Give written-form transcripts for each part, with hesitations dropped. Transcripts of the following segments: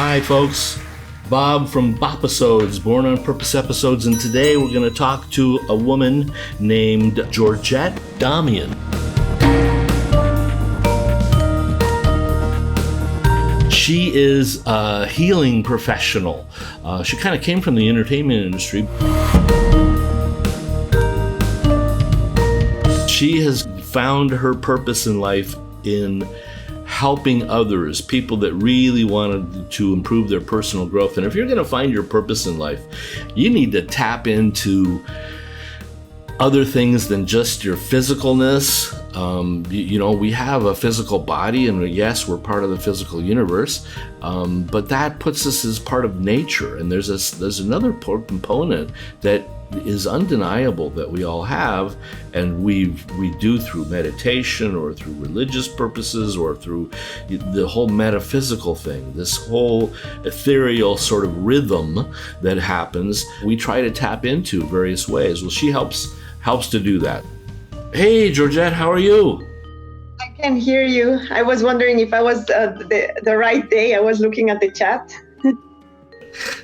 Hi folks, Bob from BOPisodes, Born on Purpose episodes, and today we're going to talk to a woman named Georgette Damian. She is a healing professional. She kind of came from the entertainment industry. She has found her purpose in life in helping others, people that really wanted to improve their personal growth. And if you're going to find your purpose in life, you need to tap into other things than just your physicalness. We have a physical body, and yes, we're part of the physical universe, but that puts us as part of nature. And there's another component that is undeniable that we all have, and we do through meditation or through religious purposes or through the whole metaphysical thing, this whole ethereal sort of rhythm that happens. We try to tap into various ways. Well, she helps to do that. Hey, Georgette, how are you? I can hear you. I was wondering if I was the right day. I was looking at the chat.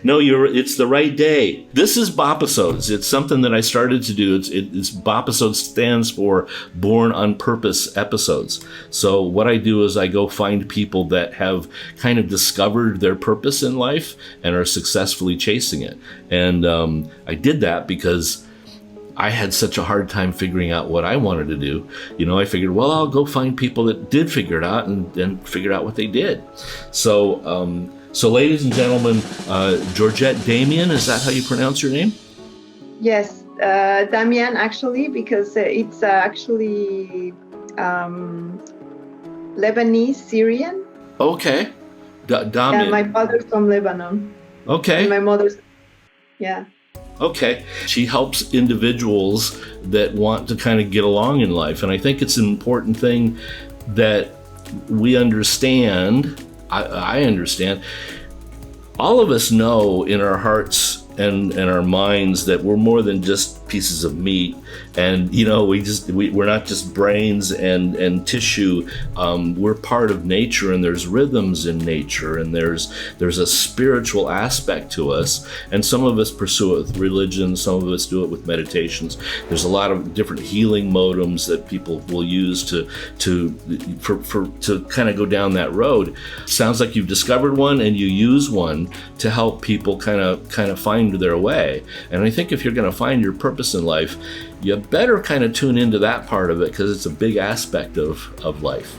No, it's the right day. This is BOPisodes. It's something that I started to do. It's BOPisodes stands for Born on Purpose episodes. So what I do is I go find people that have kind of discovered their purpose in life and are successfully chasing it. And I did that because I had such a hard time figuring out what I wanted to do. I figured, well, I'll go find people that did figure it out and figured out what they did. So ladies and gentlemen, Georgette Damian, is that how you pronounce your name? Yes, Damian, actually, because it's actually Lebanese, Syrian. Okay. Damian. Yeah, my father's from Lebanon. Okay. And my mother's, yeah. Okay. She helps individuals that want to kind of get along in life. And I think it's an important thing that we understand. I understand. All of us know in our hearts and our minds that we're more than just pieces of meat, and we're not just brains and tissue. We're part of nature, and there's rhythms in nature, and there's a spiritual aspect to us. And some of us pursue it with religion, some of us do it with meditations. There's a lot of different healing modems that people will use to kind of go down that road. Sounds like you've discovered one, and you use one to help people kind of find their way. And I think if you're going to find your purpose in life, you better kind of tune into that part of it, because it's a big aspect of life.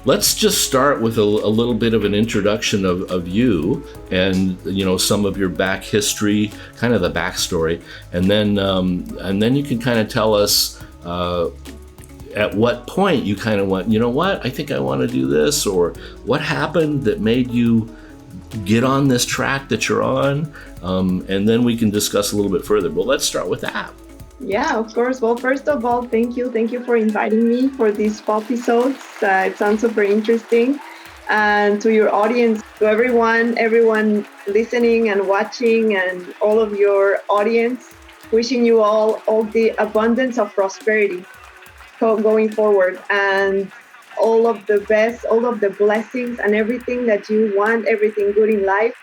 Let's just start with a little bit of an introduction of you and some of your back history, kind of the backstory, and then you can kind of tell us at what point you kind of went, I think I want to do this, or what happened that made you get on this track that you're on, and then we can discuss a little bit further. But let's start with that. Yeah, of course. Well, first of all, thank you for inviting me for these episodes. It sounds super interesting. And to your audience, to everyone listening and watching, and all of your audience, wishing you all the abundance of prosperity going forward, and all of the best, all of the blessings, and everything that you want, everything good in life,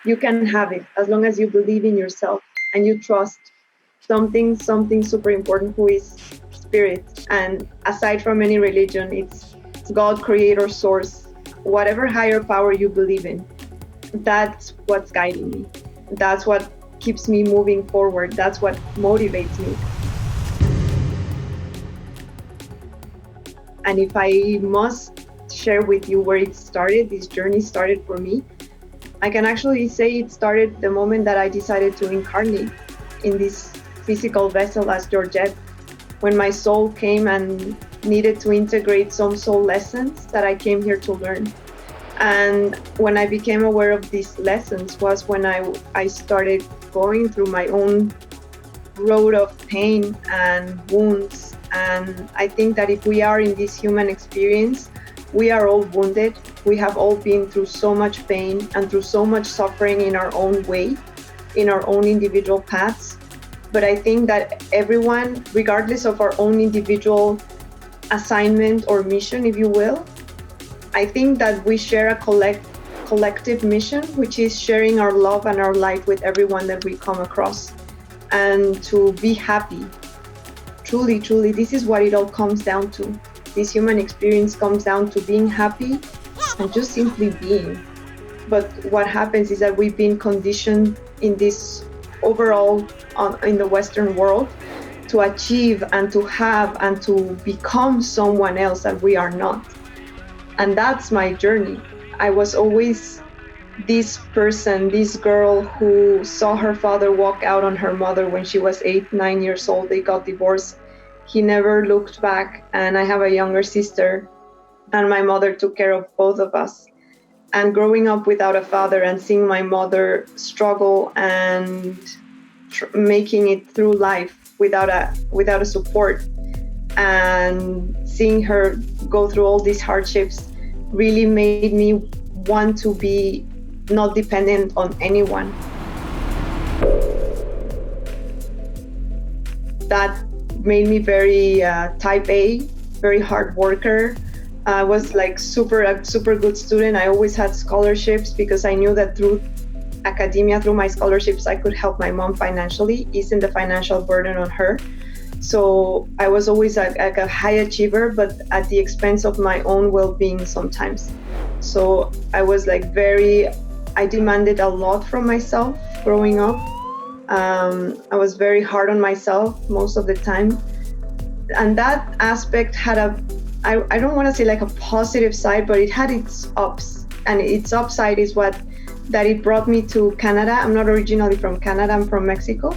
you can have it as long as you believe in yourself and you trust something super important, who is spirit. And aside from any religion, it's God, creator, source, whatever higher power you believe in. That's what's guiding me. That's what keeps me moving forward. That's what motivates me. And if I must share with you where this journey started for me, I can actually say it started the moment that I decided to incarnate in this physical vessel as Georgette, when my soul came and needed to integrate some soul lessons that I came here to learn. And when I became aware of these lessons was when I started going through my own road of pain and wounds. And I think that if we are in this human experience, we are all wounded. We have all been through so much pain and through so much suffering in our own way, in our own individual paths. But I think that everyone, regardless of our own individual assignment or mission, if you will, I think that we share a collective mission, which is sharing our love and our light with everyone that we come across, and to be happy. Truly, truly, this is what it all comes down to. This human experience comes down to being happy and just simply being. But what happens is that we've been conditioned in this overall in the Western world to achieve and to have and to become someone else that we are not. And that's my journey. I was always this person, this girl who saw her father walk out on her mother when she was 8, 9 years old. They got divorced. He never looked back. And I have a younger sister, and my mother took care of both of us. And growing up without a father and seeing my mother struggle and making it through life without a support, and seeing her go through all these hardships really made me want to be not dependent on anyone. That made me very type A, very hard worker. I was like a super good student. I always had scholarships because I knew that through academia, through my scholarships, I could help my mom financially, easing the financial burden on her. So I was always like a high achiever, but at the expense of my own well-being sometimes. So I was like I demanded a lot from myself growing up. I was very hard on myself most of the time. And that aspect had I don't want to say like a positive side, but it had its ups. And its upside is that it brought me to Canada. I'm not originally from Canada, I'm from Mexico.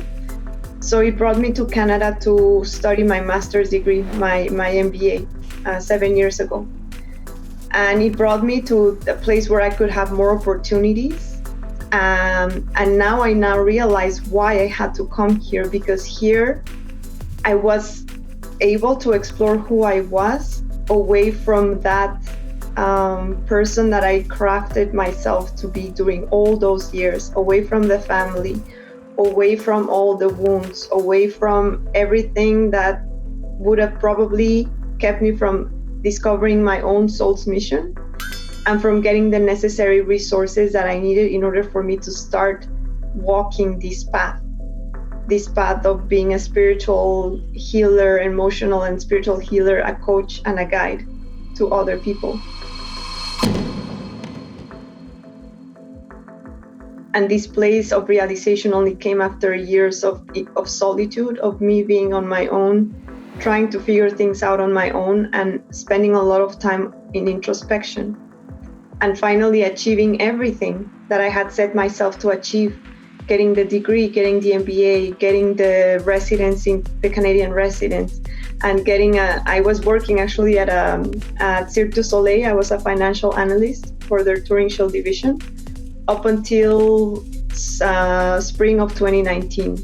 So it brought me to Canada to study my master's degree, my MBA, 7 years ago. And it brought me to a place where I could have more opportunities. And now I realize why I had to come here, because here I was able to explore who I was away from that person that I crafted myself to be during all those years, away from the family, away from all the wounds, away from everything that would have probably kept me from discovering my own soul's mission and from getting the necessary resources that I needed in order for me to start walking this path of being a spiritual healer, emotional and spiritual healer, a coach and a guide to other people. And this place of realization only came after years of solitude, of me being on my own, trying to figure things out on my own and spending a lot of time in introspection. And finally achieving everything that I had set myself to achieve, getting the degree, getting the MBA, getting the residency, the Canadian residence, and I was working actually at Cirque du Soleil. I was a financial analyst for their touring show division up until spring of 2019,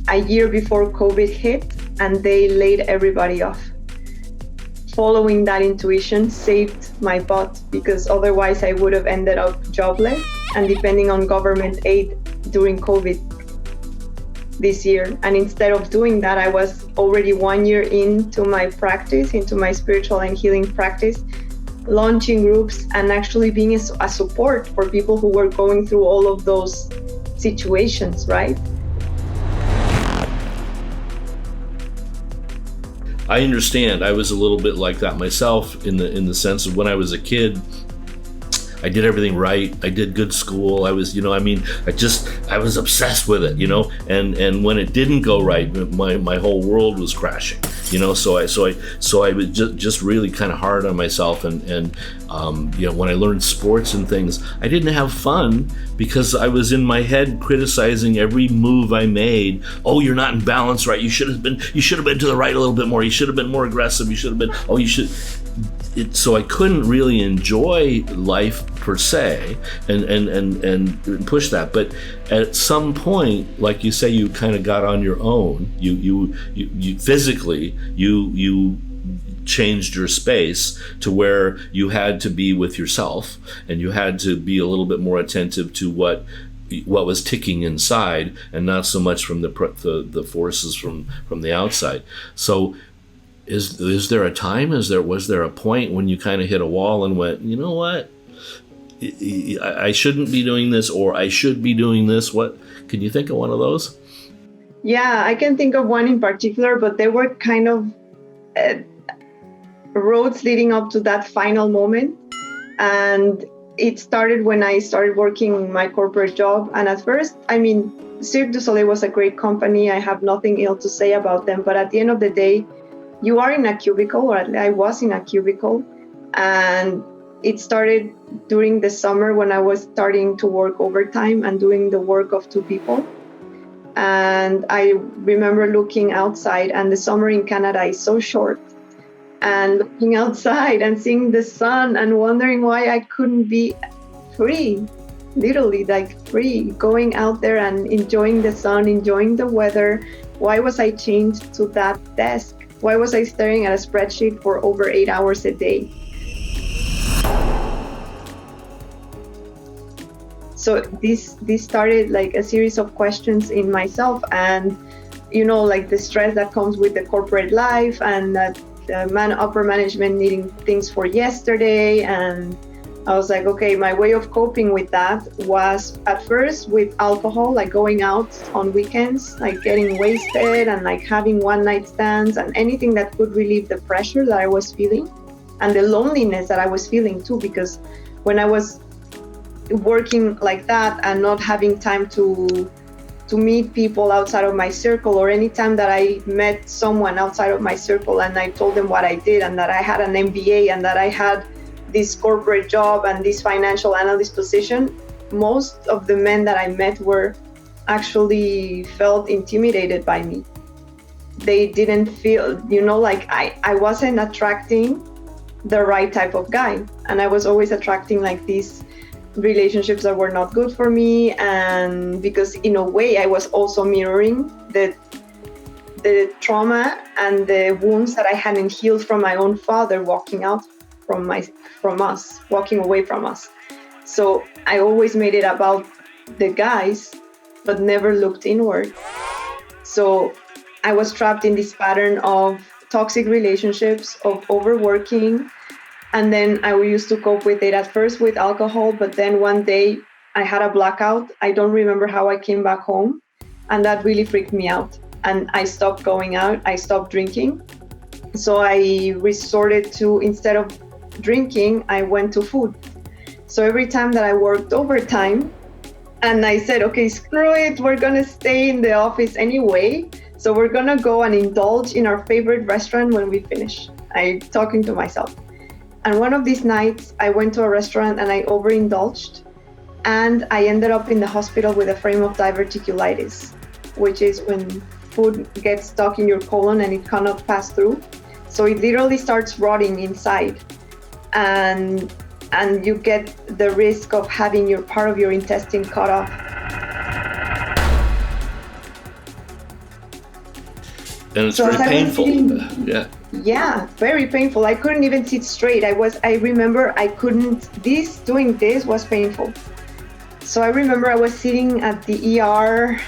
a year before COVID hit, and they laid everybody off. Following that intuition saved my butt, because otherwise I would have ended up jobless and depending on government aid during COVID this year. And instead of doing that, I was already 1 year into my practice, into my spiritual and healing practice, launching groups and actually being a support for people who were going through all of those situations, right? I understand. I was a little bit like that myself in the sense of when I was a kid, I did everything right. I did good school. I was, I was obsessed with it, and when it didn't go right, my whole world was crashing, so I was just really kind of hard on myself. And when I learned sports and things, I didn't have fun because I was in my head criticizing every move I made. Oh, you're not in balance, right? You should have been to the right a little bit more. You should have been more aggressive. You should have been, so I couldn't really enjoy life per se and push that. But at some point, like you say, you kind of got on your own. You physically you changed your space to where you had to be with yourself, and you had to be a little bit more attentive to what was ticking inside, and not so much from the forces from the outside. So Is there a time? Was there a point when you kind of hit a wall and went, you know what? I shouldn't be doing this, or I should be doing this. What, can you think of one of those? Yeah, I can think of one in particular, but they were kind of roads leading up to that final moment. And it started when I started working my corporate job. And at first, Cirque du Soleil was a great company. I have nothing ill to say about them. But at the end of the day, you are in a cubicle, or I was in a cubicle. And it started during the summer when I was starting to work overtime and doing the work of two people. And I remember looking outside, and the summer in Canada is so short. And looking outside and seeing the sun and wondering why I couldn't be free, literally like free, going out there and enjoying the sun, enjoying the weather. Why was I chained to that desk? Why was I staring at a spreadsheet for over 8 hours a day? So this started like a series of questions in myself, and like the stress that comes with the corporate life, and that upper management needing things for yesterday. And I was like, okay, my way of coping with that was at first with alcohol, like going out on weekends, like getting wasted and like having one night stands and anything that could relieve the pressure that I was feeling and the loneliness that I was feeling too, because when I was working like that and not having time to meet people outside of my circle, or any time that I met someone outside of my circle and I told them what I did and that I had an MBA and that I had this corporate job and this financial analyst position, most of the men that I met were actually felt intimidated by me. They didn't feel, like I wasn't attracting the right type of guy. And I was always attracting like these relationships that were not good for me. And because in a way I was also mirroring the trauma and the wounds that I hadn't healed from my own father walking out walking away from us. So I always made it about the guys, but never looked inward. So I was trapped in this pattern of toxic relationships, of overworking. And then I used to cope with it at first with alcohol, but then one day I had a blackout. I don't remember how I came back home, and that really freaked me out. And I stopped going out, I stopped drinking. So I resorted to, instead of drinking, I went to food. So every time that I worked overtime, and I said, okay, screw it, we're gonna stay in the office anyway. So we're gonna go and indulge in our favorite restaurant when we finish. I'm talking to myself. And one of these nights, I went to a restaurant and I overindulged, and I ended up in the hospital with a frame of diverticulitis, which is when food gets stuck in your colon and it cannot pass through. So it literally starts rotting inside, and you get the risk of having your part of your intestine cut off. And it's very painful. Yeah, very painful. I couldn't even sit straight. I remember doing this was painful. So I remember I was sitting at the ER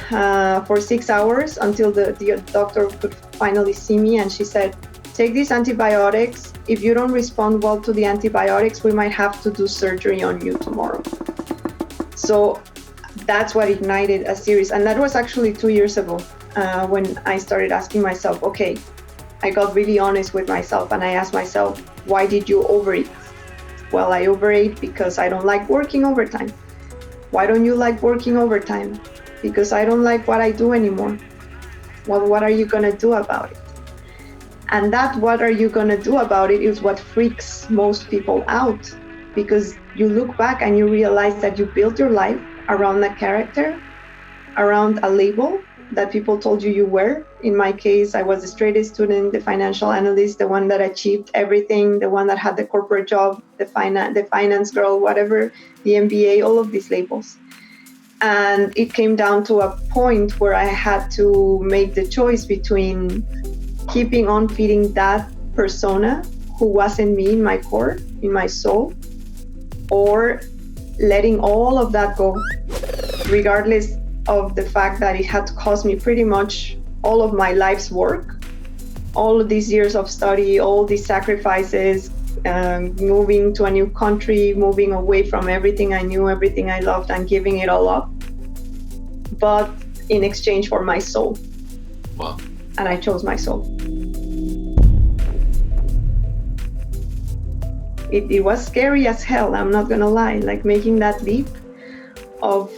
for 6 hours until the doctor could finally see me, and she said, take these antibiotics. If you don't respond well to the antibiotics, we might have to do surgery on you tomorrow. So that's what ignited a series. And that was actually 2 years ago when I started asking myself, okay, I got really honest with myself and I asked myself, why did you overeat? Well, I overate because I don't like working overtime. Why don't you like working overtime? Because I don't like what I do anymore. Well, what are you gonna do about it? And that what are you gonna do about it is what freaks most people out, because you look back and you realize that you built your life around a character, around a label that people told you were. In my case, I was the straightest student, the financial analyst, the one that achieved everything, the one that had the corporate job, the finance girl, whatever, the MBA, all of these labels. And it came down to a point where I had to make the choice between keeping on feeding that persona who wasn't me in my core, in my soul, or letting all of that go, regardless of the fact that it had cost me pretty much all of my life's work, all of these years of study, all these sacrifices, moving to a new country, moving away from everything I knew, everything I loved, and giving it all up, but in exchange for my soul. Wow. And I chose my soul. It was scary as hell, I'm not gonna lie, like making that leap of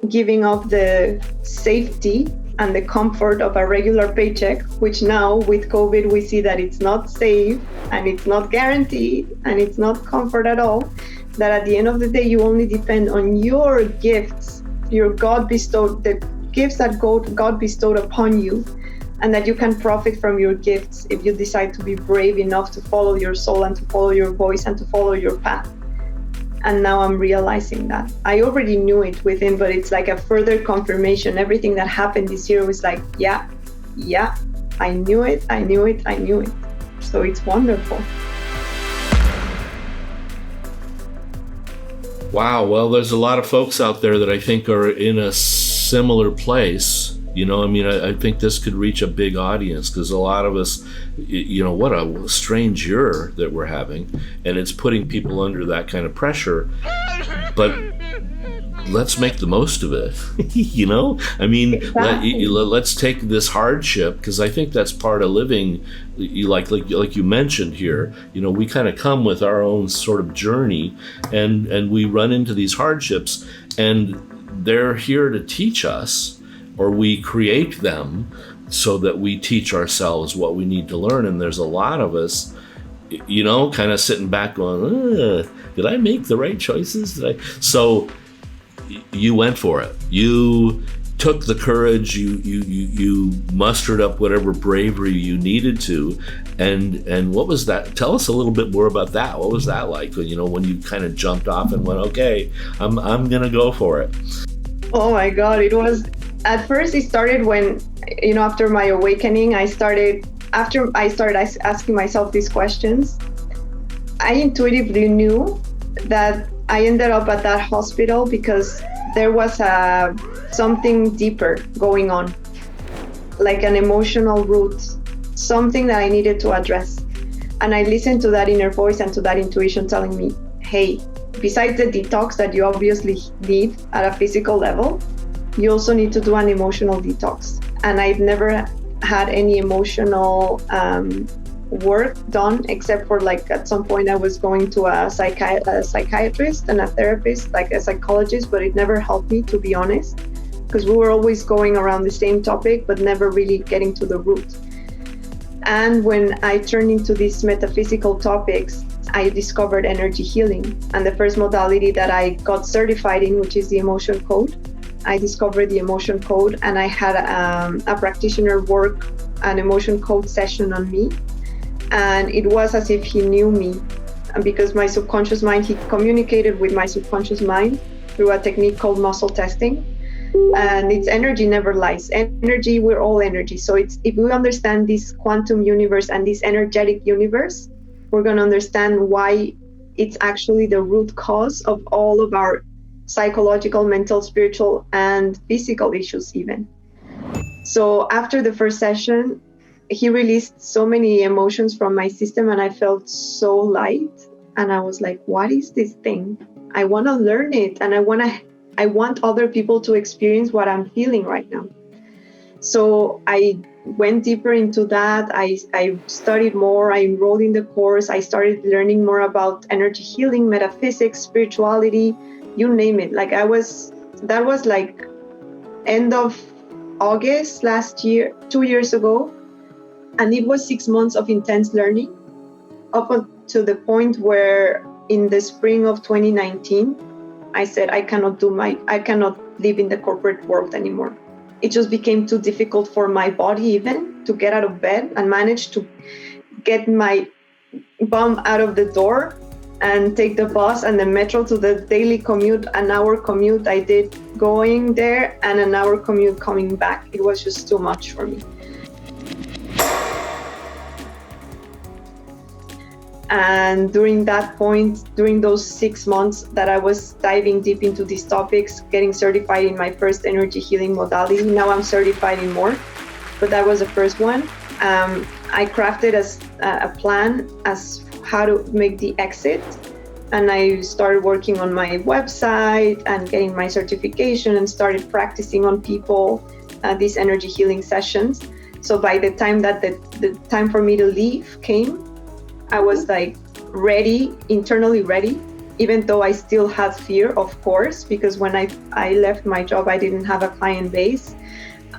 giving up the safety and the comfort of a regular paycheck, which now with COVID we see that it's not safe and it's not guaranteed and it's not comfort at all, that at the end of the day you only depend on your gifts, your God bestowed, the gifts that God bestowed upon you, and that you can profit from your gifts if you decide to be brave enough to follow your soul and to follow your voice and to follow your path. And now I'm realizing that. I already knew it within, but it's like a further confirmation. Everything that happened this year was like, yeah, I knew it. So it's wonderful. Wow. Well, there's a lot of folks out there that I think are in a similar place. You know, I mean, I think this could reach a big audience because a lot of us, you know, what a strange year that we're having, and it's putting people under that kind of pressure. But let's make the most of it. You know, I mean, exactly. let's take this hardship, because I think that's part of living. Like you mentioned here, you know, we kind of come with our own sort of journey, and we run into these hardships, and they're here to teach us. Or we create them so that we teach ourselves what we need to learn. And there's a lot of us, you know, kind of sitting back going, did I make the right choices? So you went for it. You took the courage, you mustered up whatever bravery you needed to. And what was that? Tell us a little bit more about that. What was that like, you know, when you kind of jumped off and went, okay, I'm going to go for it? Oh my God, at first it started when, you know, after my awakening, after I started asking myself these questions, I intuitively knew that I ended up at that hospital because there was something deeper going on, like an emotional root, something that I needed to address. And I listened to that inner voice and to that intuition telling me, hey, besides the detox that you obviously need at a physical level, you also need to do an emotional detox. And I've never had any emotional work done, except for like at some point I was going to a psychiatrist and a therapist, like a psychologist, but it never helped me, to be honest, because we were always going around the same topic, but never really getting to the root. And when I turned into these metaphysical topics, I discovered energy healing. And the first modality that I got certified in, which is the emotion code, I discovered the emotion code, and I had a practitioner work an emotion code session on me. And it was as if he knew me, and because my subconscious mind, he communicated with my subconscious mind through a technique called muscle testing. And its energy never lies. Energy, we're all energy. So if we understand this quantum universe and this energetic universe, we're going to understand why it's actually the root cause of all of our psychological, mental, spiritual, and physical issues even. So after the first session, he released so many emotions from my system, and I felt so light. And I was like, what is this thing? I want to learn it, and I want other people to experience what I'm feeling right now. So I went deeper into that. I studied more. I enrolled in the course. I started learning more about energy healing, metaphysics, spirituality, you name it. That was like end of August last year, 2 years ago. And it was 6 months of intense learning up to the point where in the spring of 2019, I said, I cannot live in the corporate world anymore. It just became too difficult for my body even to get out of bed and manage to get my bum out of the door and take the bus and the metro to the daily commute, an hour commute I did going there and an hour commute coming back. It was just too much for me. And during that point, during those 6 months that I was diving deep into these topics, getting certified in my first energy healing modality, now I'm certified in more, but that was the first one. I crafted a plan as how to make the exit. And I started working on my website and getting my certification and started practicing on people these energy healing sessions. So by the time that the time for me to leave came, I was like ready, internally ready, even though I still had fear, of course, because when I left my job, I didn't have a client base.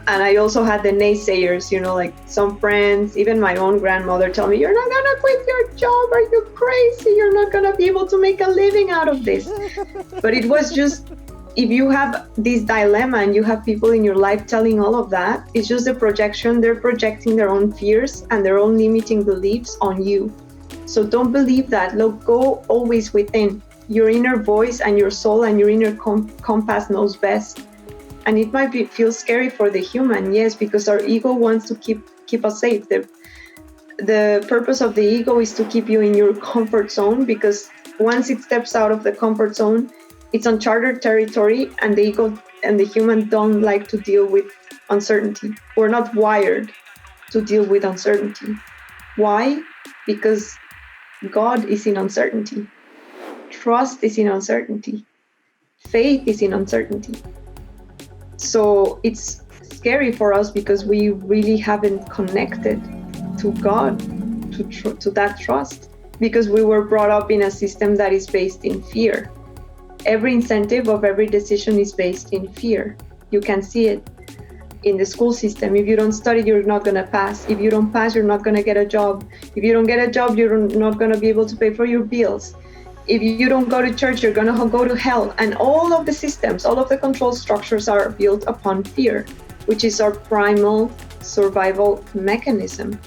And I also had the naysayers, like some friends, even my own grandmother tell me, you're not going to quit your job. Are you crazy? You're not going to be able to make a living out of this. But it was just, if you have this dilemma and you have people in your life telling all of that, it's just a projection. They're projecting their own fears and their own limiting beliefs on you. So don't believe that. Look, go always within. Your inner voice and your soul and your inner compass knows best. And it might feel scary for the human, yes, because our ego wants to keep us safe. The purpose of the ego is to keep you in your comfort zone, because once it steps out of the comfort zone, it's uncharted territory, and the ego and the human don't like to deal with uncertainty. We're not wired to deal with uncertainty. Why? Because God is in uncertainty. Trust is in uncertainty. Faith is in uncertainty. So it's scary for us because we really haven't connected to God, to that trust, because we were brought up in a system that is based in fear. Every incentive of every decision is based in fear. You can see it in the school system. If you don't study, you're not going to pass. If you don't pass, you're not going to get a job. If you don't get a job, you're not going to be able to pay for your bills. If you don't go to church, you're going to go to hell. And all of the systems, all of the control structures are built upon fear, which is our primal survival mechanism.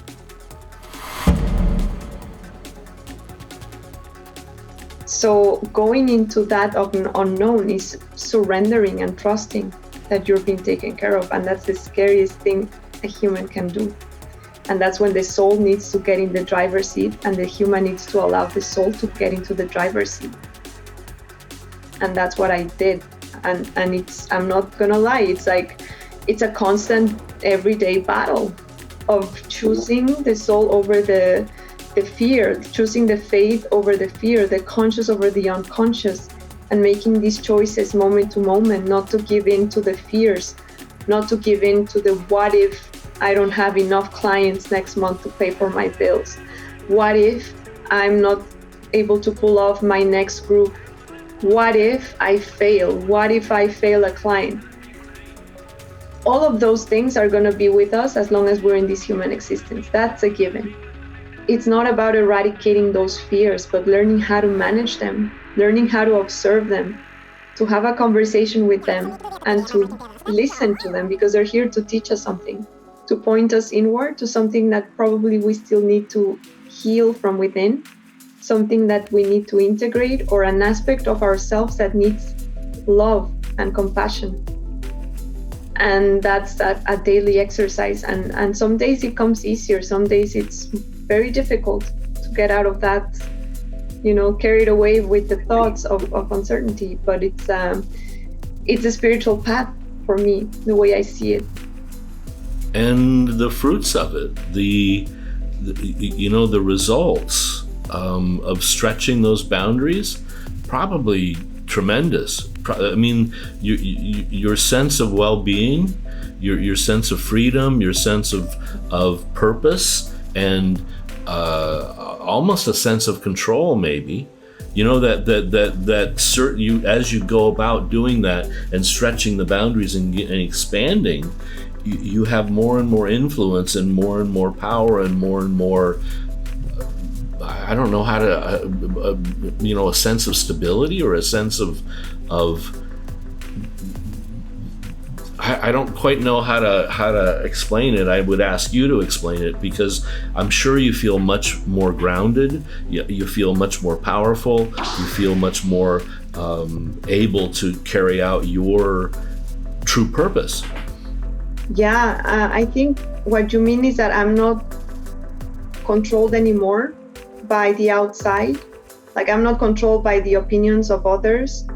So going into that unknown is surrendering and trusting that you're being taken care of. And that's the scariest thing a human can do. And that's when the soul needs to get in the driver's seat, and the human needs to allow the soul to get into the driver's seat. And that's what I did. And I'm not gonna lie, it's a constant everyday battle of choosing the soul over the fear, choosing the faith over the fear, the conscious over the unconscious, and making these choices moment to moment, not to give in to the fears, not to give in to the what if I don't have enough clients next month to pay for my bills? What if I'm not able to pull off my next group? What if I fail? What if I fail a client? All of those things are going to be with us as long as we're in this human existence. That's a given. It's not about eradicating those fears, but learning how to manage them, learning how to observe them, to have a conversation with them, and to listen to them, because they're here to teach us something, to point us inward to something that probably we still need to heal from within, something that we need to integrate, or an aspect of ourselves that needs love and compassion. And that's a daily exercise. And some days it comes easier. Some days it's very difficult to get out of that, carried away with the thoughts of uncertainty. But it's a spiritual path for me, the way I see it. And the fruits of it, the results of stretching those boundaries, probably tremendous. I mean, your sense of well-being, your sense of freedom, your sense of purpose, and almost a sense of control, maybe. That certain, you, as you go about doing that and stretching the boundaries and expanding, you have more and more influence and more power and more, I don't know how to, a sense of stability, or a sense of I don't quite know how to explain it. I would ask you to explain it, because I'm sure you feel much more grounded. You feel much more powerful. You feel much more able to carry out your true purpose. Yeah, I think what you mean is that I'm not controlled anymore by the outside. Like, I'm not controlled by the opinions of others,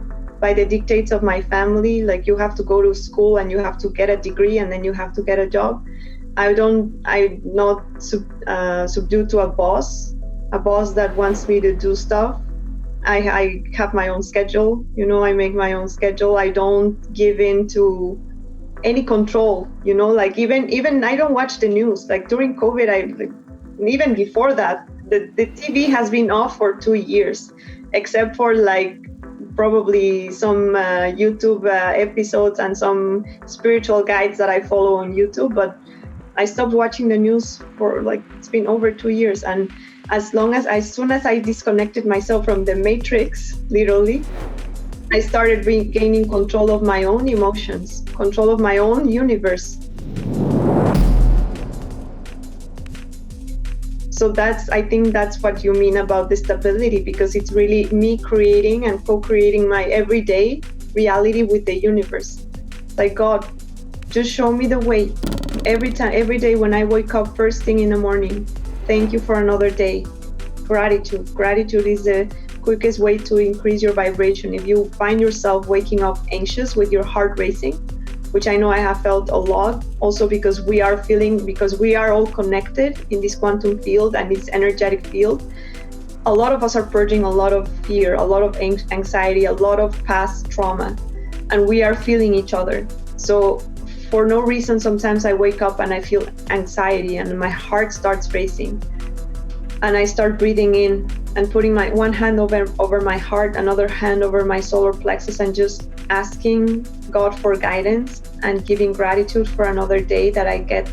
by the dictates of my family. Like, you have to go to school and you have to get a degree and then you have to get a job. I'm not subdued to a boss that wants me to do stuff. I have my own schedule, I make my own schedule. I don't give in to any control, like even I don't watch the news. Like during COVID, even before that, the TV has been off for 2 years, except for like probably some YouTube episodes and some spiritual guides that I follow on YouTube. But I stopped watching the news for it's been over 2 years. And as soon as I disconnected myself from the matrix, literally, I started regaining control of my own emotions, control of my own universe. So I think that's what you mean about the stability, because it's really me creating and co-creating my everyday reality with the universe. Like, God, just show me the way. Every day when I wake up first thing in the morning, thank you for another day. Gratitude. Gratitude is the quickest way to increase your vibration. If you find yourself waking up anxious with your heart racing, which I know I have felt a lot, also because we are all connected in this quantum field and this energetic field. A lot of us are purging a lot of fear, a lot of anxiety, a lot of past trauma, and we are feeling each other. So for no reason, sometimes I wake up and I feel anxiety and my heart starts racing. And I start breathing in and putting my one hand over my heart, another hand over my solar plexus, and just asking God for guidance and giving gratitude for another day that I get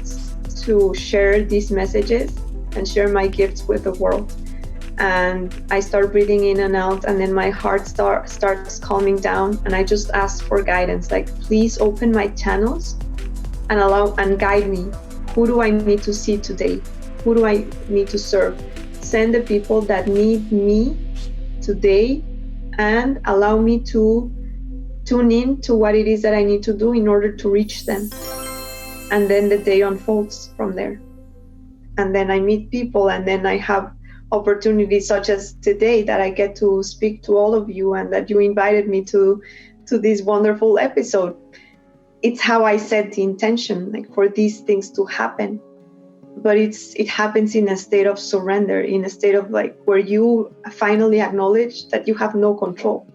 to share these messages and share my gifts with the world. And I start breathing in and out, and then my heart starts calming down, and I just ask for guidance, like, please open my channels and allow and guide me. Who do I need to see today? Who do I need to serve? Send the people that need me today and allow me to tune in to what it is that I need to do in order to reach them. And then the day unfolds from there. And then I meet people, and then I have opportunities such as today that I get to speak to all of you, and that you invited me to this wonderful episode. It's how I set the intention, like, for these things to happen. But it happens in a state of surrender, in a state of where you finally acknowledge that you have no control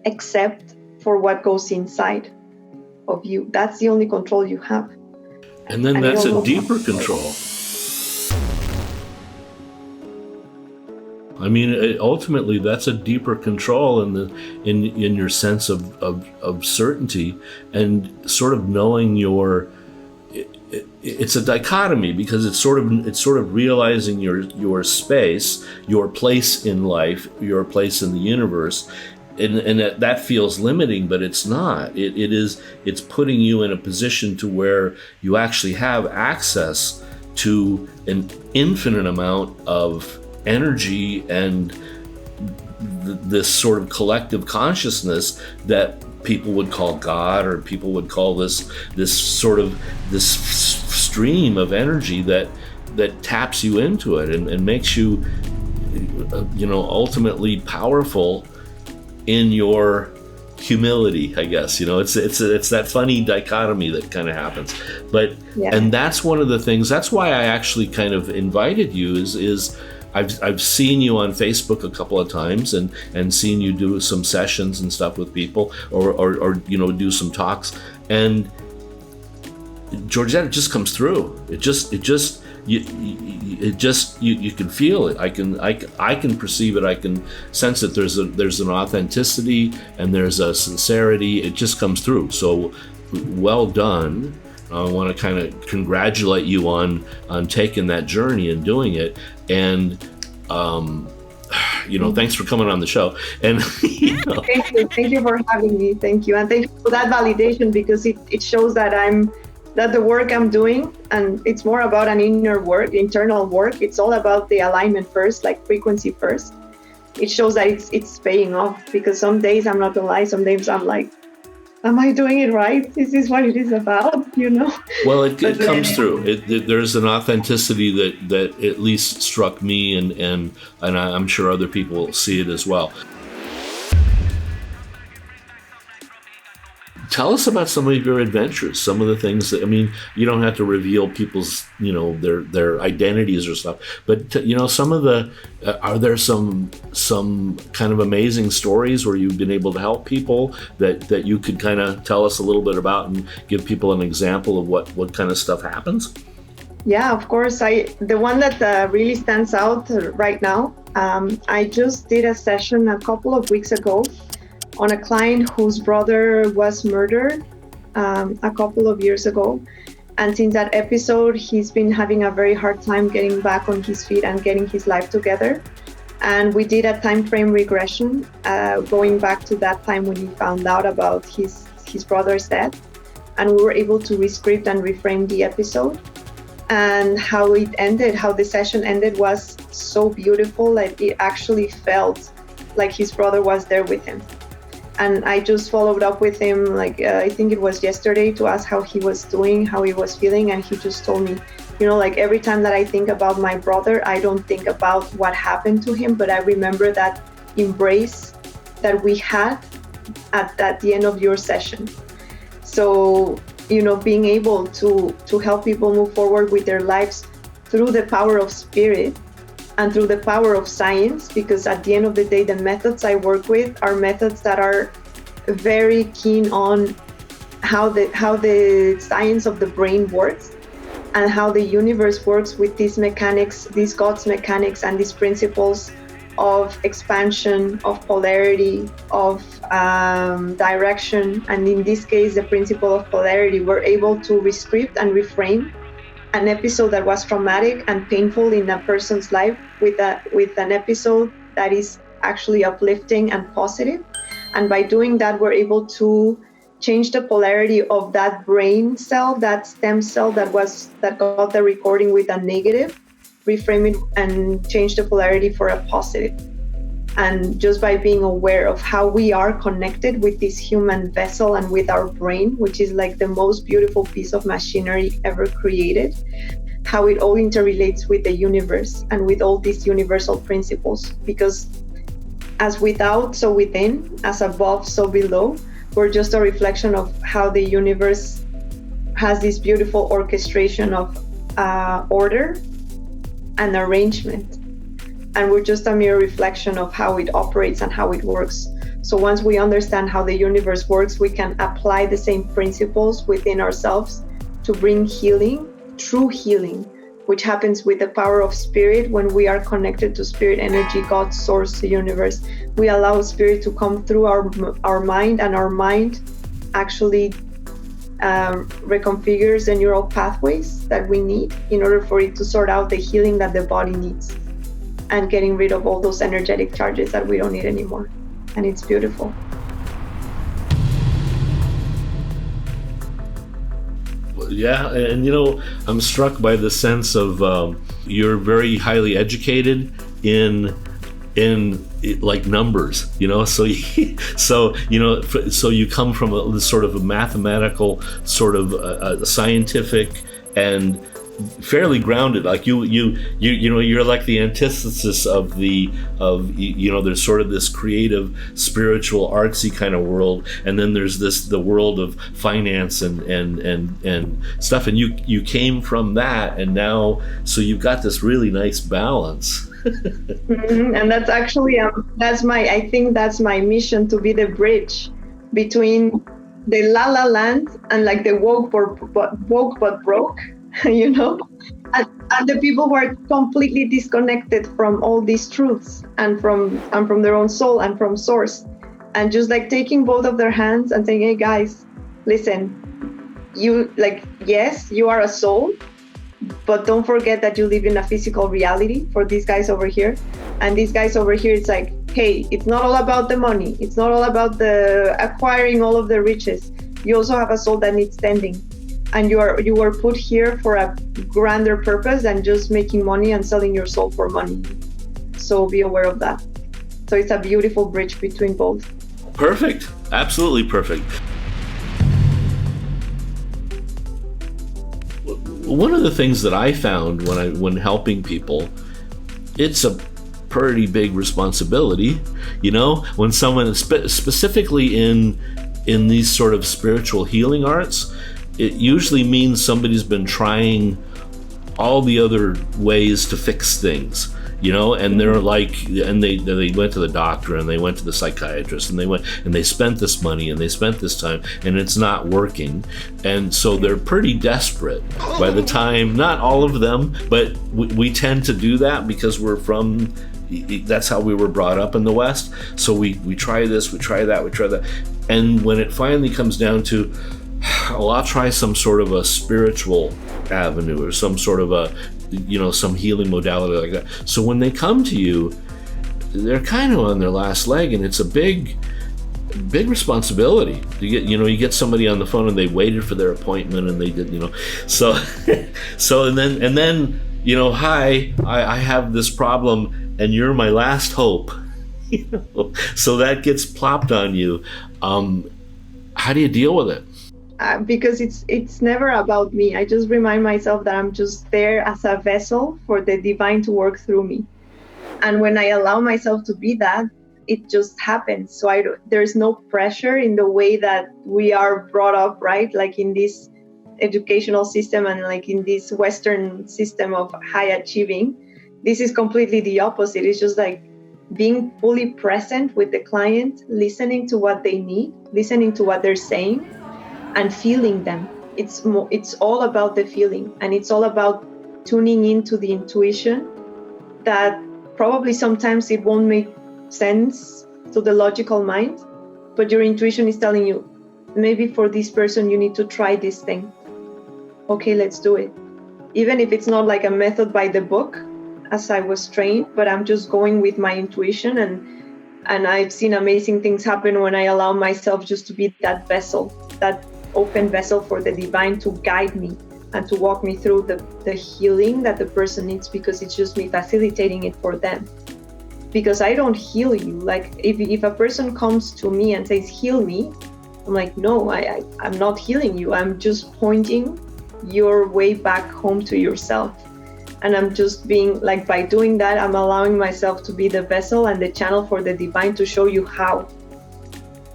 except for what goes inside of you. That's the only control you have. And then that's a deeper control. I mean, ultimately, that's a deeper control in your sense of certainty, and sort of knowing it's a dichotomy, because it's sort of realizing your space, your place in life, your place in the universe, and that feels limiting, but it's not. It's putting you in a position to where you actually have access to an infinite amount of energy and this sort of collective consciousness that people would call God, or people would call this stream of energy that taps you into it and makes you, ultimately powerful in your humility, I guess. It's that funny dichotomy that kind of happens. But yeah. And that's one of the things. That's why I actually kind of invited you. Is I've seen you on Facebook a couple of times and seen you do some sessions and stuff with people, or do some talks, and Georgette, it just comes through. You can feel it. I can perceive it. I can sense it. There's an authenticity and there's a sincerity. It just comes through. So well done. I want to kind of congratulate you on taking that journey and doing it. And thanks for coming on the show. And thank you for having me. Thank you, and thank you for that validation, because it shows that the work I'm doing, and it's more about an internal work. It's all about the alignment first, like frequency first. It shows that it's paying off, because some days, I'm not gonna lie, some days I'm like, am I doing it right? Is this what it is about? Well, it comes through. There's an authenticity that at least struck me, and I'm sure other people see it as well. tell us about some of your adventures, some of the things that, I mean, you don't have to reveal people's, their identities or stuff, but some of the, are there some kind of amazing stories where you've been able to help people that you could kind of tell us a little bit about and give people an example of what kind of stuff happens? Yeah, of course. The one that really stands out right now, I just did a session a couple of weeks ago on a client whose brother was murdered a couple of years ago. And since that episode, he's been having a very hard time getting back on his feet and getting his life together. And we did a time frame regression, going back to that time when he found out about his brother's death. And we were able to rescript and reframe the episode. And how the session ended was so beautiful. Like, it actually felt like his brother was there with him. And I just followed up with him, I think it was yesterday, to ask how he was doing, how he was feeling. And he just told me, every time that I think about my brother, I don't think about what happened to him, but I remember that embrace that we had at the end of your session. So, being able to help people move forward with their lives through the power of spirit and through the power of science, because at the end of the day, the methods I work with are methods that are very keen on how the science of the brain works and how the universe works with these mechanics, these God's mechanics and these principles of expansion, of polarity, of direction. And in this case, the principle of polarity, we're able to rescript and reframe an episode that was traumatic and painful in a person's life with an episode that is actually uplifting and positive. And by doing that, we're able to change the polarity of that brain cell, that stem cell that got the recording with a negative, reframe it and change the polarity for a positive. And just by being aware of how we are connected with this human vessel and with our brain, which is like the most beautiful piece of machinery ever created, how it all interrelates with the universe and with all these universal principles. Because as without, so within, as above, so below, we're just a reflection of how the universe has this beautiful orchestration of order and arrangement. And we're just a mere reflection of how it operates and how it works. So once we understand how the universe works, we can apply the same principles within ourselves to bring healing, true healing, which happens with the power of spirit. When we are connected to spirit energy, God, source, the universe, we allow spirit to come through our mind, and our mind actually reconfigures the neural pathways that we need in order for it to sort out the healing that the body needs, and getting rid of all those energetic charges that we don't need anymore. And it's beautiful. Yeah, and I'm struck by the sense of you're very highly educated in like numbers, so you come from a sort of a mathematical, sort of a scientific and fairly grounded. Like you're like the antithesis of there's sort of this creative, spiritual, artsy kind of world, and then there's the world of finance and stuff, and you came from that, and now so you've got this really nice balance. Mm-hmm. And that's actually I think that's my mission, to be the bridge between the la la land and like the woke but broke. And the people who are completely disconnected from all these truths and from their own soul and from source, and just like taking both of their hands and saying, hey guys, listen, yes, you are a soul, but don't forget that you live in a physical reality for these guys over here. And these guys over here, it's like, hey, it's not all about the money, it's not all about the acquiring all of the riches. You also have a soul that needs tending. And you were put here for a grander purpose than just making money and selling your soul for money. So be aware of that. So it's a beautiful bridge between both. Perfect. Absolutely perfect. One of the things that I found when helping people, it's a pretty big responsibility, when someone specifically in in these sort of spiritual healing arts, it usually means somebody's been trying all the other ways to fix things, and they're like, and they went to the doctor and they went to the psychiatrist and they spent this money and they spent this time and it's not working. And so they're pretty desperate by the time, not all of them, but we tend to do that because that's how we were brought up in the West. So we try this, we try that. And when it finally comes down to, well, I'll try some sort of a spiritual avenue or some sort of a, some healing modality like that. So when they come to you, they're kind of on their last leg, and it's a big responsibility. You get somebody on the phone and they waited for their appointment and they did, so and then hi, I have this problem and you're my last hope. So that gets plopped on you. How do you deal with it? Because it's never about me. I just remind myself that I'm just there as a vessel for the divine to work through me. And when I allow myself to be that, it just happens. So there's no pressure in the way that we are brought up, right? Like in this educational system and like in this Western system of high achieving, this is completely the opposite. It's just like being fully present with the client, listening to what they need, listening to what they're saying, and feeling them. It's all about the feeling, and it's all about tuning into the intuition that probably sometimes it won't make sense to the logical mind, but your intuition is telling you, maybe for this person you need to try this thing. Okay, let's do it. Even if it's not like a method by the book as I was trained, but I'm just going with my intuition, and I've seen amazing things happen when I allow myself just to be that vessel, that open vessel for the divine to guide me and to walk me through the healing that the person needs, because it's just me facilitating it for them. Because I don't heal you. Like if a person comes to me and says, heal me, I'm like, no, I'm not healing you. I'm just pointing your way back home to yourself. And I'm just being like, by doing that, I'm allowing myself to be the vessel and the channel for the divine to show you how.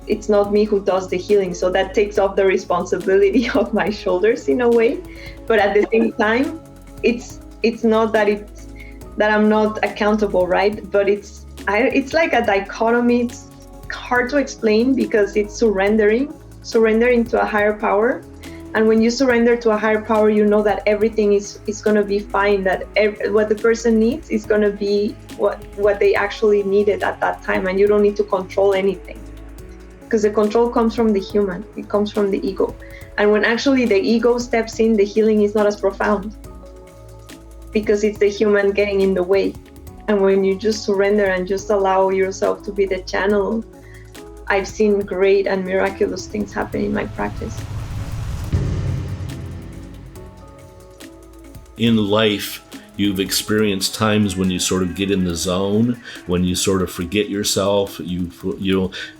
It's not me who does the healing. So that takes off the responsibility off my shoulders in a way. But at the same time, it's not that I'm not accountable, right? But it's like a dichotomy. It's hard to explain because it's surrendering to a higher power. And when you surrender to a higher power, you know that everything is going to be fine, that what the person needs is going to be what they actually needed at that time. And you don't need to control anything, because the control comes from the human. It comes from the ego. And when actually the ego steps in, the healing is not as profound, because it's the human getting in the way. And when you just surrender and just allow yourself to be the channel, I've seen great and miraculous things happen in my practice. In life, you've experienced times when you sort of get in the zone, when you sort of forget yourself. You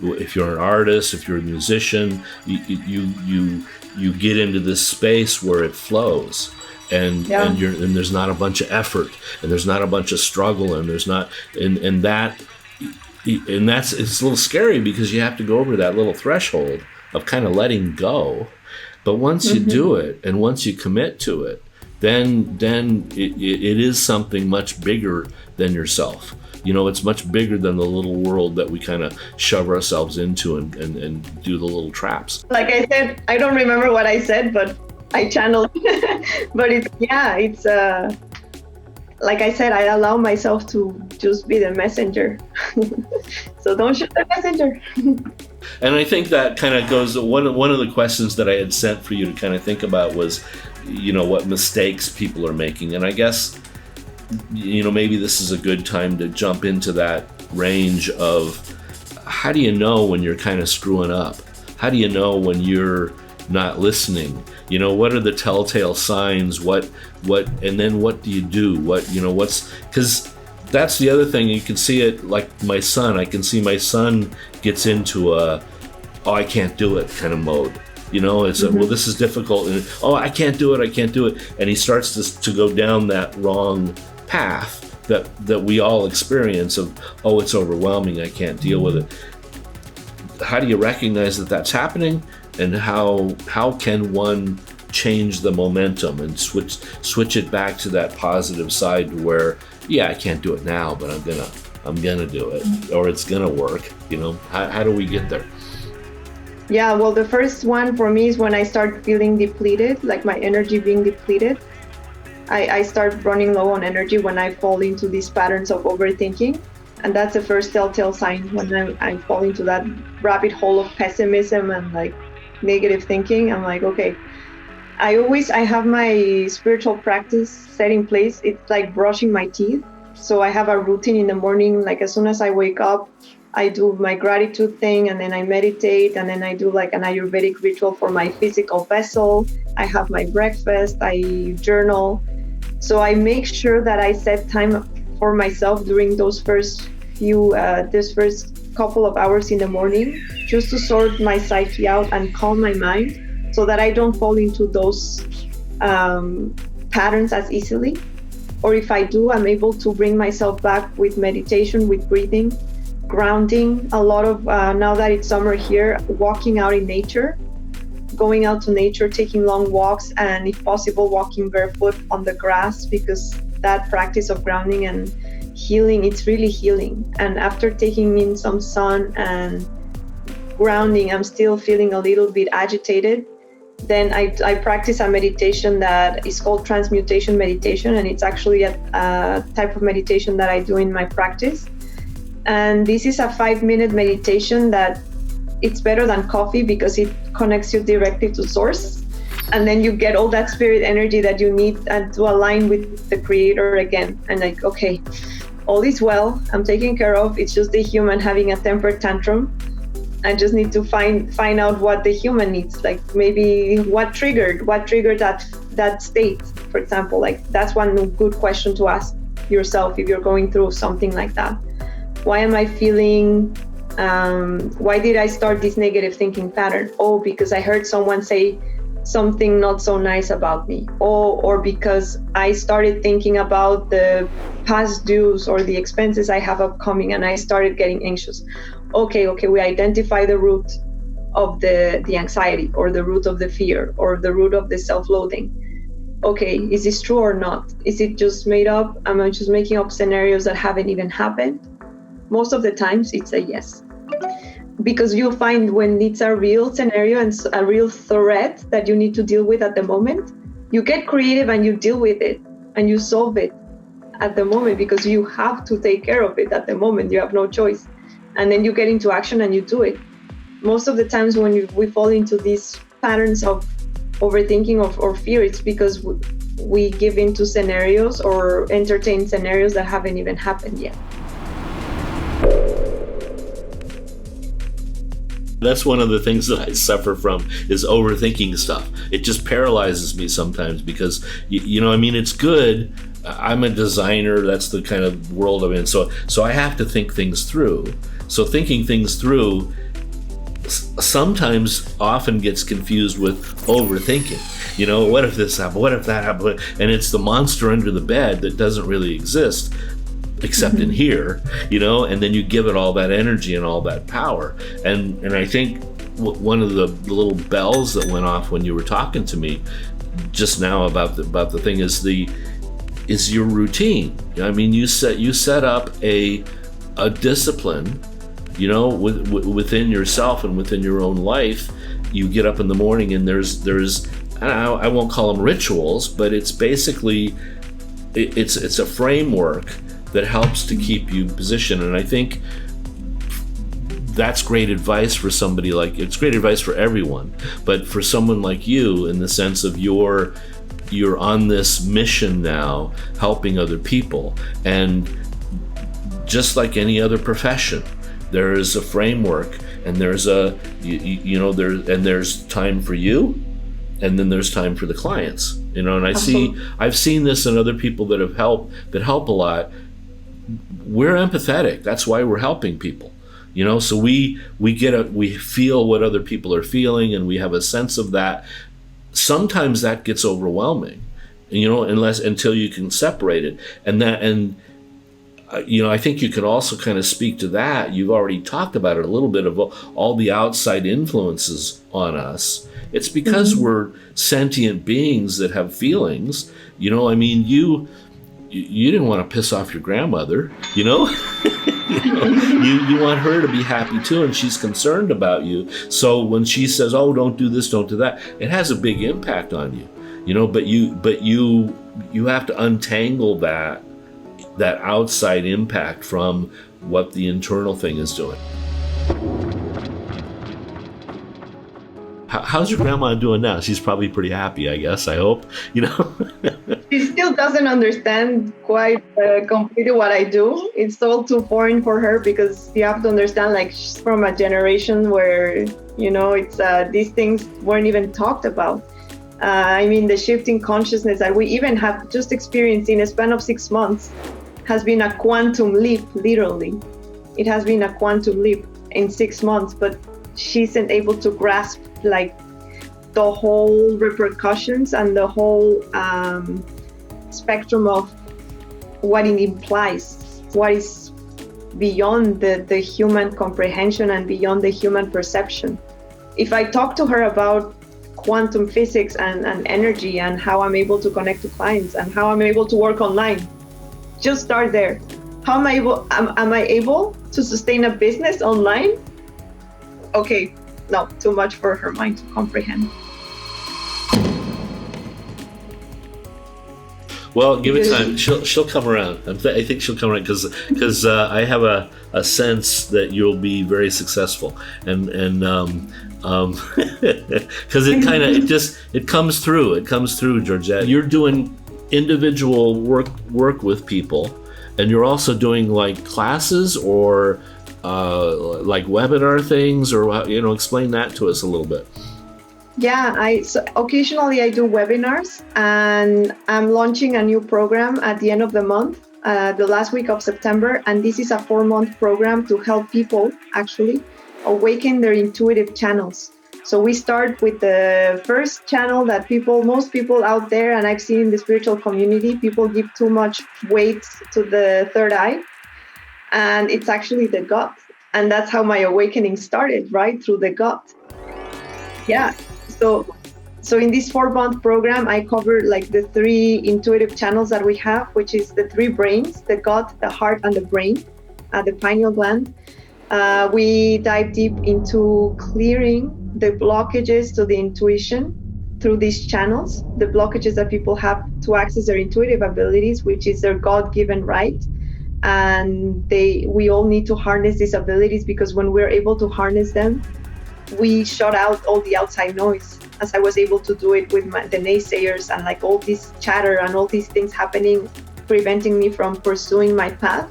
if you're an artist, if you're a musician, you get into this space where it flows, and there's not a bunch of effort, and there's not a bunch of struggle, and there's not that's it's a little scary, because you have to go over that little threshold of kind of letting go. But once you do it, and once you commit to it, then it is something much bigger than yourself. It's much bigger than the little world that we kind of shove ourselves into and do the little traps. Like I said, I don't remember what I said, but I channeled. But it's like I said, I allow myself to just be the messenger. So don't shoot the messenger. And I think that kind of goes, one of the questions that I had sent for you to kind of think about was, what mistakes people are making. And I guess, maybe this is a good time to jump into that range of, how do you know when you're kind of screwing up? How do you know when you're not listening? What are the telltale signs? And then what do you do? Because that's the other thing. You can see it, like my son. I can see my son gets into I can't do it kind of mode. It's well, this is difficult, and I can't do it, and he starts to go down that wrong path that we all experience of, it's overwhelming, I can't deal with it. how do you recognize that that's happening, and how can one change the momentum and switch it back to that positive side where, yeah, I can't do it now, but I'm gonna do it, or it's gonna work. How do we get there? Yeah, well, the first one for me is when I start feeling depleted, like my energy being depleted. I start running low on energy when I fall into these patterns of overthinking. And that's the first telltale sign when I fall into that rabbit hole of pessimism and like negative thinking. I'm like, okay, I have my spiritual practice set in place. It's like brushing my teeth. So I have a routine in the morning, like as soon as I wake up, I do my gratitude thing, and then I meditate, and then I do like an Ayurvedic ritual for my physical vessel. I have my breakfast, I journal. So I make sure that I set time for myself during those first couple of hours in the morning, just to sort my psyche out and calm my mind so that I don't fall into those patterns as easily. Or if I do, I'm able to bring myself back with meditation, with breathing, grounding. A lot of, now that it's summer here, walking out in nature, going out to nature, taking long walks, and if possible, walking barefoot on the grass, because that practice of grounding and healing, it's really healing. And after taking in some sun and grounding, I'm still feeling a little bit agitated. Then I practice a meditation that is called transmutation meditation, and it's actually a type of meditation that I do in my practice. And this is a 5-minute meditation that it's better than coffee because it connects you directly to source. And then you get all that spirit energy that you need to align with the creator again. And like, okay, all is well, I'm taken care of. It's just the human having a temper tantrum. I just need to find out what the human needs, like maybe what triggered that state, for example. Like that's one good question to ask yourself if you're going through something like that. Why am I feeling, why did I start this negative thinking pattern? Oh, because I heard someone say something not so nice about me. Or because I started thinking about the past dues or the expenses I have upcoming and I started getting anxious. Okay, we identify the root of the anxiety, or the root of the fear, or the root of the self-loathing. Okay, is this true or not? Is it just made up? Am I just making up scenarios that haven't even happened? Most of the times it's a yes. Because you'll find when it's a real scenario and a real threat that you need to deal with at the moment, you get creative and you deal with it and you solve it at the moment, because you have to take care of it at the moment. You have no choice. And then you get into action and you do it. Most of the times when we fall into these patterns of overthinking or fear, it's because we give into scenarios or entertain scenarios that haven't even happened yet. That's one of the things that I suffer from, is overthinking stuff. It just paralyzes me sometimes because, it's good. I'm a designer. That's the kind of world I'm in. So I have to think things through. So thinking things through sometimes often gets confused with overthinking. What if this happened? What if that happened? And it's the monster under the bed that doesn't really exist except in here, and then you give it all that energy and all that power. And I think one of the little bells that went off when you were talking to me just now about the thing is your routine. You set up a discipline, within yourself and within your own life. You get up in the morning and there's I won't call them rituals, but it's basically it's a framework that helps to keep you positioned. And I think that's great advice for somebody it's great advice for everyone, but for someone like you, in the sense of you're on this mission now, helping other people. And just like any other profession, there is a framework, and there's there's time for you, and then there's time for the clients. And I've seen this in other people that help a lot. We're empathetic. That's why we're helping people. So we feel what other people are feeling, and we have a sense of that. Sometimes that gets overwhelming, until you can separate it. And I think you can also kind of speak to that. You've already talked about it a little bit of all the outside influences on us. It's because we're sentient beings that have feelings. I mean, you didn't want to piss off your grandmother, you want her to be happy too, and she's concerned about you. So when she says, "Oh, don't do this, don't do that," it has a big impact on you. But you have to untangle that outside impact from what the internal thing is doing. How's your grandma doing now? She's probably pretty happy, I guess. I hope. She still doesn't understand quite completely what I do. It's all too foreign for her, because you have to understand, like, she's from a generation where, it's these things weren't even talked about. The shift in consciousness that we even have just experienced in a span of 6 months has been a quantum leap, literally. It has been a quantum leap in 6 months, but she isn't able to grasp like the whole repercussions and the whole spectrum of what it implies, what is beyond the human comprehension and beyond the human perception. If I talk to her about quantum physics and energy and how I'm able to connect to clients and how I'm able to work online, just start there. How am I able to sustain a business online? Okay, no, too much for her mind to comprehend. Well, give it time. She'll come around. I think she'll come around because I have a sense that you'll be very successful, and because it comes through. It comes through, Georgette. You're doing individual work with people, and you're also doing like classes or like webinar things, or explain that to us a little bit. Yeah, so occasionally I do webinars, and I'm launching a new program at the end of the month, the last week of September, and this is a 4-month program to help people actually awaken their intuitive channels. So we start with the first channel that most people out there, and I've seen in the spiritual community, people give too much weight to the third eye, and it's actually the gut. And that's how my awakening started, right? Through the gut. Yeah. So in this 4-month program, I cover like the 3 intuitive channels that we have, which is the 3 brains, the gut, the heart, and the brain, the pineal gland. We dive deep into clearing the blockages to the intuition through these channels, the blockages that people have to access their intuitive abilities, which is their God-given right. And we all need to harness these abilities, because when we're able to harness them, we shut out all the outside noise, as I was able to do it with the naysayers and like all this chatter and all these things happening, preventing me from pursuing my path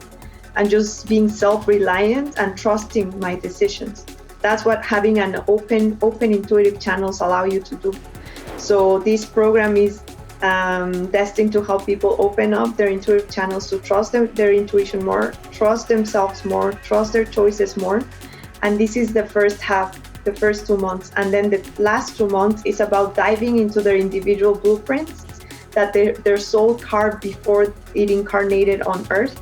and just being self-reliant and trusting my decisions. That's what having an open intuitive channels allow you to do. So this program is destined to help people open up their intuitive channels, to trust their intuition more, trust themselves more, trust their choices more. And this is the first half, the first 2 months. And then the last 2 months is about diving into their individual blueprints that their soul carved before it incarnated on Earth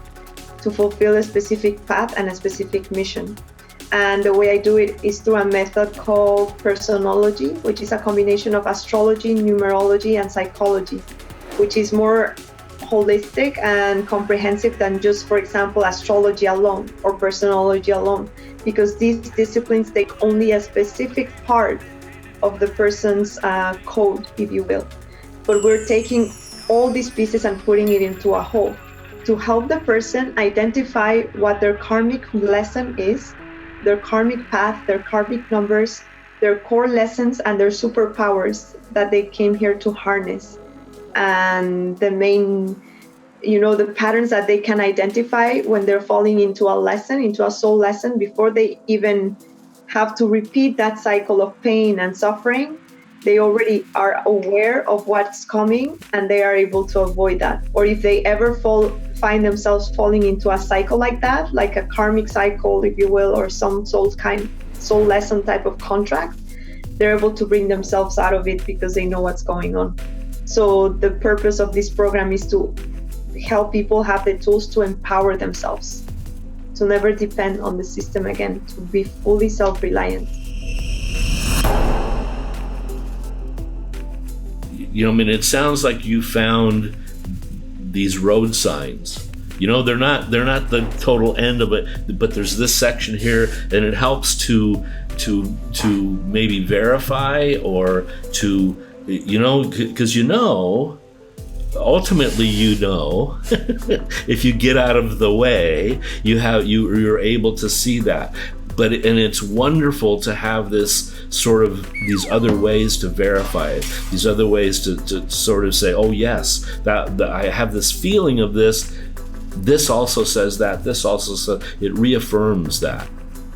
to fulfill a specific path and a specific mission. And the way I do it is through a method called personology, which is a combination of astrology, numerology, and psychology, which is more holistic and comprehensive than just, for example, astrology alone or personology alone, because these disciplines take only a specific part of the person's code, if you will. But we're taking all these pieces and putting it into a whole to help the person identify what their karmic lesson is, their karmic path, their karmic numbers, their core lessons, and their superpowers that they came here to harness. And the main, the patterns that they can identify when they're falling into a lesson, into a soul lesson, before they even have to repeat that cycle of pain and suffering, they already are aware of what's coming and they are able to avoid that. Or if they ever find themselves falling into a cycle like that, like a karmic cycle, if you will, or some soul lesson type of contract, they're able to bring themselves out of it because they know what's going on. So the purpose of this program is to help people have the tools to empower themselves, to never depend on the system again, to be fully self-reliant. You know, I mean, it sounds like you found these road signs. You know, they're not the total end of it, but there's this section here, and it helps to maybe verify or to, you know, because ultimately, if you get out of the way, you're able to see that. And it's wonderful to have this sort of these other ways to verify it, these other ways to sort of say, oh yes, that I have this feeling of this. This also says that. This also says, it reaffirms that.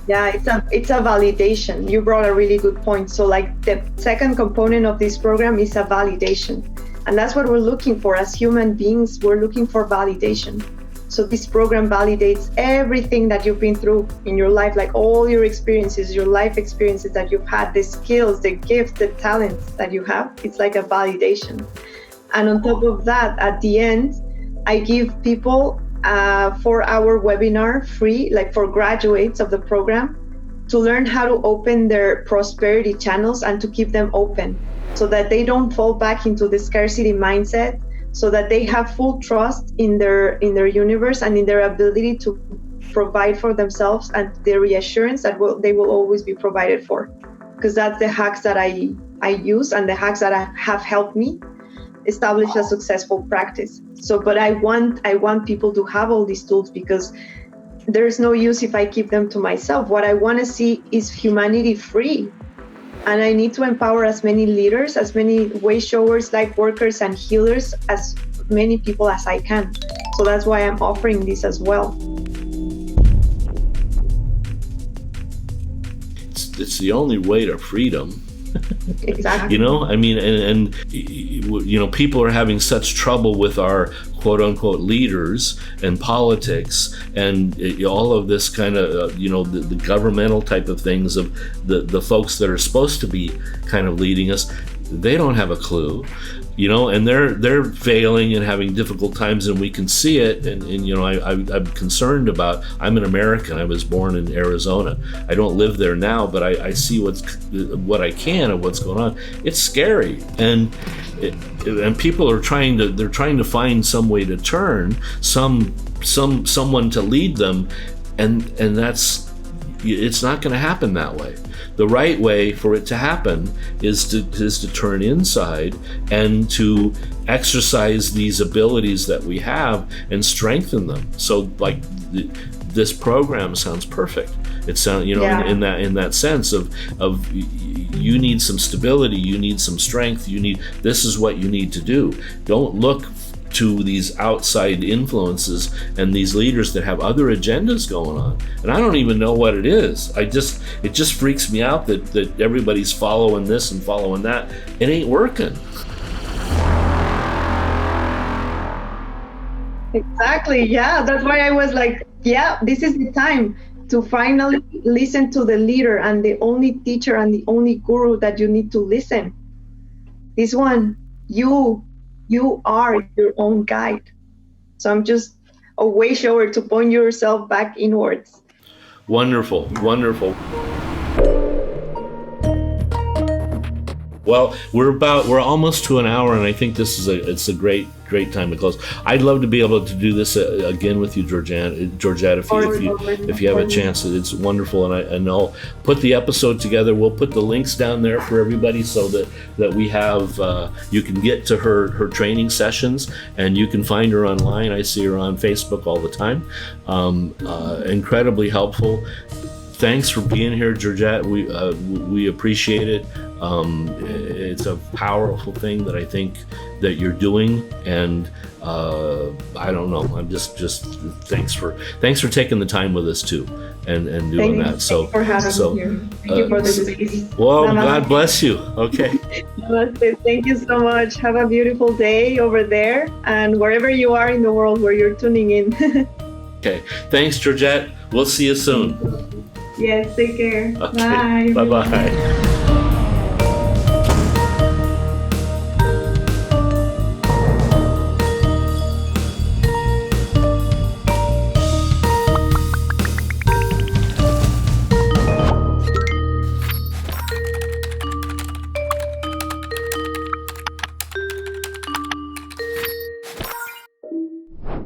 Yeah, it's a validation. You brought a really good point. So like the second component of this program is a validation. And that's what we're looking for as human beings. We're looking for validation. So this program validates everything that you've been through in your life, like all your experiences, your life experiences that you've had, the skills, the gifts, the talents that you have. It's like a validation. And on top of that, at the end, I give people a 4-hour webinar free, like for graduates of the program, to learn how to open their prosperity channels and to keep them open so that they don't fall back into the scarcity mindset, so that they have full trust in their universe and in their ability to provide for themselves, and the reassurance that they will always be provided for. Because that's the hacks that I use, and the hacks that have helped me establish a successful practice. So, but I want people to have all these tools, because there's no use if I keep them to myself. What I want to see is humanity free. And I need to empower as many leaders, as many way showers, light workers, and healers, as many people as I can. So that's why I'm offering this as well. It's the only way to freedom. Exactly. You know, I mean, and you know, people are having such trouble with our quote unquote leaders and politics and all of this kind of, you know, the governmental type of things of the folks that are supposed to be kind of leading us. They don't have a clue, you know, and they're failing and having difficult times, and we can see it. And you know, I'm concerned about. I'm an American. I was born in Arizona. I don't live there now, but I see what I can of what's going on. It's scary, and people are trying to find some way to turn, someone to lead them, and it's not going to happen that way. The right way for it to happen is to turn inside and to exercise these abilities that we have and strengthen them. So, like, this program sounds perfect. It sounds, you know, yeah. in that sense of you need some stability, you need some strength, this is what you need to do. Don't look to these outside influences and these leaders that have other agendas going on. And I don't even know what it is. It just freaks me out that everybody's following this and following that. It ain't working. Exactly. Yeah. That's why I was like, yeah, this is the time to finally listen to the leader and the only teacher and the only guru that you need to listen. This one, you are your own guide. So I'm just a way shower to point yourself back inwards. Wonderful, wonderful. Well, we're almost to an hour, and I think it's a great time to close. I'd love to be able to do this again with you, Georgette, if you have a chance. It's wonderful, and I'll put the episode together. We'll put the links down there for everybody so that we have you can get to her training sessions, and you can find her online. I see her on Facebook all the time. Incredibly helpful. Thanks for being here, Georgette. We appreciate it. It's a powerful thing that I think that you're doing, and I don't know. I'm just thanks for taking the time with us too, and doing that. So for having me here. Thank you for the space. Well, God bless you. Okay. Namaste. Thank you so much. Have a beautiful day over there, and wherever you are in the world where you're tuning in. Okay. Thanks, Georgette. We'll see you soon. Yes. Take care. Okay. Bye. Bye-bye.